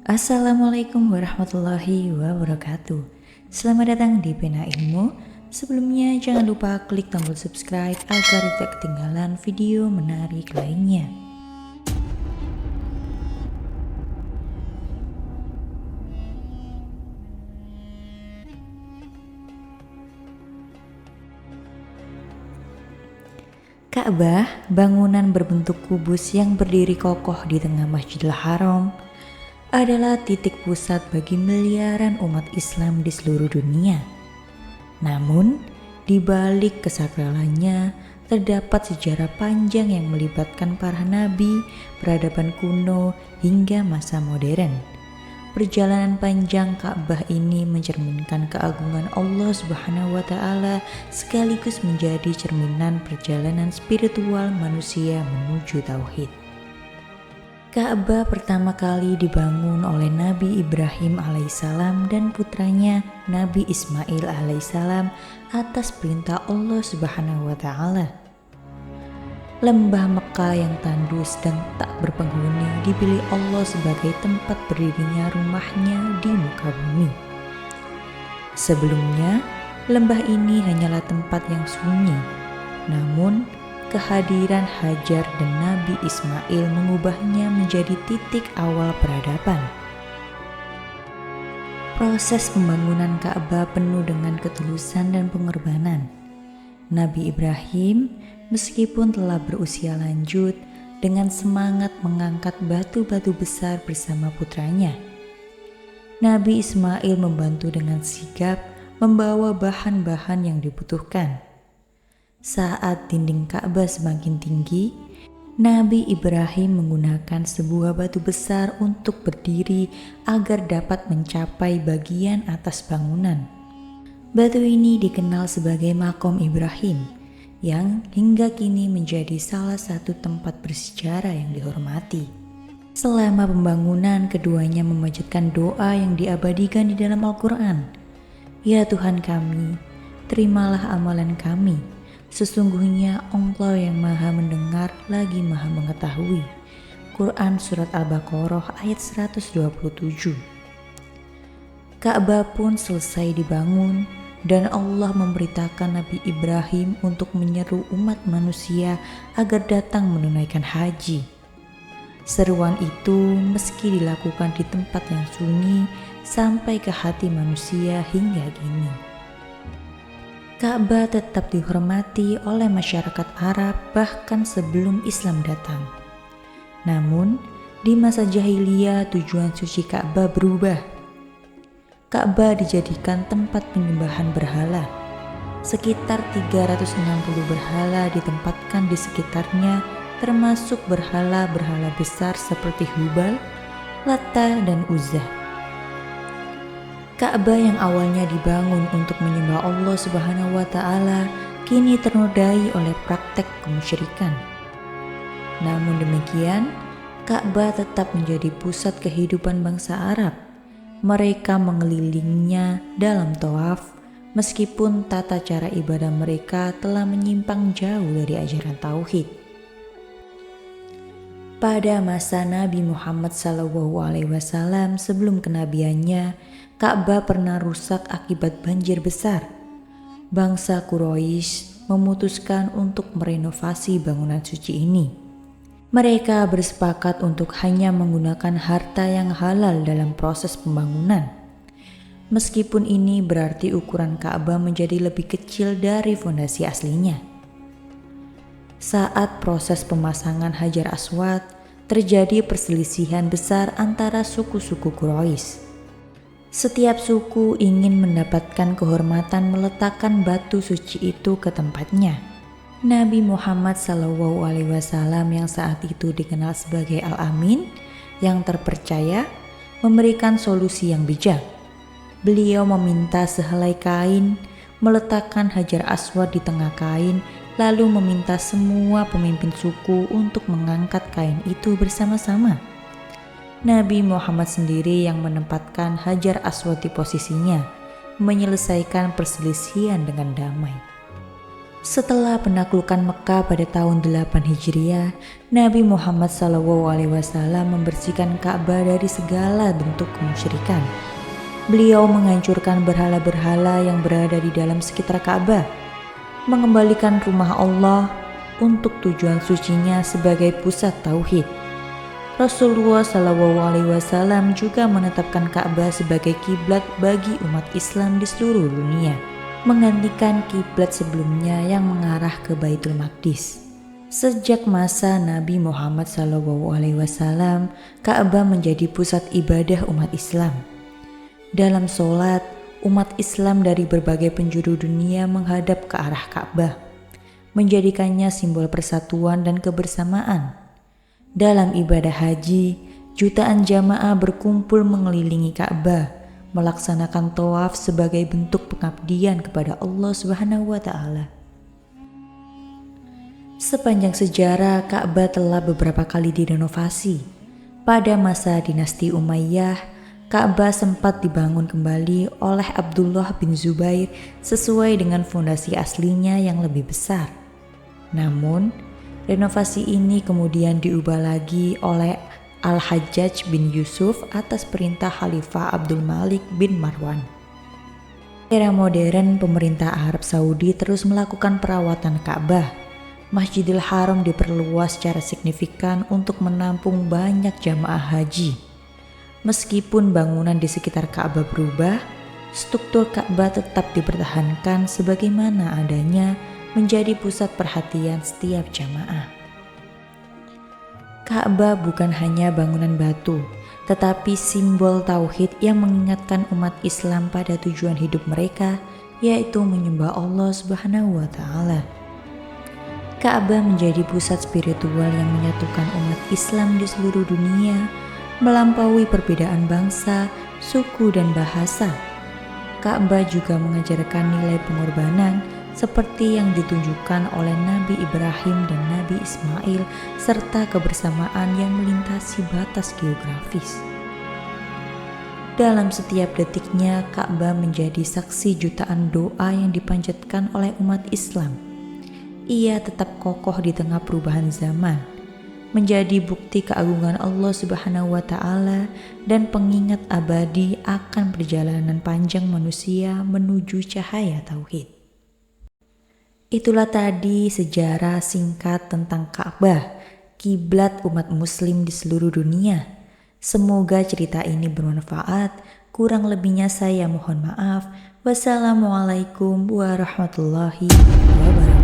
Assalamualaikum warahmatullahi wabarakatuh. Selamat datang di Pena Ilmu. Sebelumnya jangan lupa klik tombol subscribe agar tidak ketinggalan video menarik lainnya. Ka'bah, bangunan berbentuk kubus yang berdiri kokoh di tengah Masjidil Haram, adalah titik pusat bagi miliaran umat Islam di seluruh dunia. Namun, di balik kesakralannya terdapat sejarah panjang yang melibatkan para nabi, peradaban kuno, hingga masa modern. Perjalanan panjang Ka'bah ini mencerminkan keagungan Allah Subhanahu wa Ta'ala, sekaligus menjadi cerminan perjalanan spiritual manusia menuju tauhid. Ka'bah pertama kali dibangun oleh Nabi Ibrahim alaihissalam dan putranya Nabi Ismail alaihissalam atas perintah Allah Subhanahu wa Ta'ala. Lembah Mekah yang tandus dan tak berpenghuni dipilih Allah sebagai tempat berdirinya rumahnya di muka bumi. Sebelumnya, lembah ini hanyalah tempat yang sunyi, namun kehadiran Hajar dan Nabi Ismail mengubahnya menjadi titik awal peradaban. Proses pembangunan Ka'bah penuh dengan ketulusan dan pengorbanan. Nabi Ibrahim, meskipun telah berusia lanjut, dengan semangat mengangkat batu-batu besar bersama putranya. Nabi Ismail membantu dengan sigap membawa bahan-bahan yang dibutuhkan. Saat dinding Ka'bah semakin tinggi, Nabi Ibrahim menggunakan sebuah batu besar untuk berdiri agar dapat mencapai bagian atas bangunan. Batu ini dikenal sebagai Maqam Ibrahim, yang hingga kini menjadi salah satu tempat bersejarah yang dihormati. Selama pembangunan, keduanya memanjatkan doa yang diabadikan di dalam Al-Quran. Ya Tuhan kami, terimalah amalan kami. Sesungguhnya Engkau yang maha mendengar lagi maha mengetahui. Quran Surat Al-Baqarah ayat 127. Ka'bah pun selesai dibangun dan Allah memberitakan Nabi Ibrahim untuk menyeru umat manusia agar datang menunaikan haji. Seruan itu meski dilakukan di tempat yang sunyi sampai ke hati manusia hingga kini. Ka'bah tetap dihormati oleh masyarakat Arab bahkan sebelum Islam datang. Namun, di masa jahiliyah tujuan suci Ka'bah berubah. Ka'bah dijadikan tempat penyembahan berhala. Sekitar 360 berhala ditempatkan di sekitarnya, termasuk berhala-berhala besar seperti Hubal, Lata, dan Uzza. Ka'bah yang awalnya dibangun untuk menyembah Allah Subhanahu wa Ta'ala kini ternodai oleh praktek kemusyrikan. Namun demikian, Ka'bah tetap menjadi pusat kehidupan bangsa Arab. Mereka mengelilinginya dalam tawaf, meskipun tata cara ibadah mereka telah menyimpang jauh dari ajaran tauhid. Pada masa Nabi Muhammad SAW sebelum kenabiannya, Ka'bah pernah rusak akibat banjir besar. Bangsa Quraisy memutuskan untuk merenovasi bangunan suci ini. Mereka bersepakat untuk hanya menggunakan harta yang halal dalam proses pembangunan. Meskipun ini berarti ukuran Ka'bah menjadi lebih kecil dari fondasi aslinya. Saat proses pemasangan Hajar Aswad, terjadi perselisihan besar antara suku-suku Quraisy. Setiap suku ingin mendapatkan kehormatan meletakkan batu suci itu ke tempatnya. Nabi Muhammad SAW yang saat itu dikenal sebagai Al-Amin, yang terpercaya, memberikan solusi yang bijak. Beliau meminta sehelai kain, meletakkan Hajar Aswad di tengah kain, lalu meminta semua pemimpin suku untuk mengangkat kain itu bersama-sama. Nabi Muhammad sendiri yang menempatkan Hajar Aswad di posisinya, menyelesaikan perselisihan dengan damai. Setelah penaklukan Mekah pada tahun 8 Hijriah, Nabi Muhammad SAW membersihkan Ka'bah dari segala bentuk kemusyrikan. Beliau menghancurkan berhala-berhala yang berada di dalam sekitar Ka'bah, mengembalikan rumah Allah untuk tujuan sucinya sebagai pusat tauhid. Rasulullah SAW juga menetapkan Ka'bah sebagai kiblat bagi umat Islam di seluruh dunia, menggantikan kiblat sebelumnya yang mengarah ke Baitul Maqdis. Sejak masa Nabi Muhammad SAW, Ka'bah menjadi pusat ibadah umat Islam. Dalam sholat, umat Islam dari berbagai penjuru dunia menghadap ke arah Ka'bah, menjadikannya simbol persatuan dan kebersamaan. Dalam ibadah haji, jutaan jamaah berkumpul mengelilingi Ka'bah, melaksanakan tawaf sebagai bentuk pengabdian kepada Allah Subhanahu wa Ta'ala. Sepanjang sejarah, Ka'bah telah beberapa kali direnovasi. Pada masa dinasti Umayyah, Ka'bah sempat dibangun kembali oleh Abdullah bin Zubair sesuai dengan fondasi aslinya yang lebih besar. Namun, renovasi ini kemudian diubah lagi oleh Al-Hajjaj bin Yusuf atas perintah Khalifah Abdul Malik bin Marwan. Era modern, pemerintah Arab Saudi terus melakukan perawatan Ka'bah. Masjidil Haram diperluas secara signifikan untuk menampung banyak jamaah haji. Meskipun bangunan di sekitar Ka'bah berubah, struktur Ka'bah tetap dipertahankan sebagaimana adanya, menjadi pusat perhatian setiap jamaah. Ka'bah bukan hanya bangunan batu, tetapi simbol tauhid yang mengingatkan umat Islam pada tujuan hidup mereka, yaitu menyembah Allah Subhanahu wa Ta'ala. Ka'bah menjadi pusat spiritual yang menyatukan umat Islam di seluruh dunia, melampaui perbedaan bangsa, suku, dan bahasa. Ka'bah juga mengajarkan nilai pengorbanan seperti yang ditunjukkan oleh Nabi Ibrahim dan Nabi Ismail, serta kebersamaan yang melintasi batas geografis. Dalam setiap detiknya, Ka'bah menjadi saksi jutaan doa yang dipanjatkan oleh umat Islam. Ia tetap kokoh di tengah perubahan zaman, menjadi bukti keagungan Allah Subhanahu wa Ta'ala dan pengingat abadi akan perjalanan panjang manusia menuju cahaya tauhid. Itulah tadi sejarah singkat tentang Ka'bah, kiblat umat muslim di seluruh dunia. Semoga cerita ini bermanfaat. Kurang lebihnya saya mohon maaf. Wassalamualaikum warahmatullahi wabarakatuh.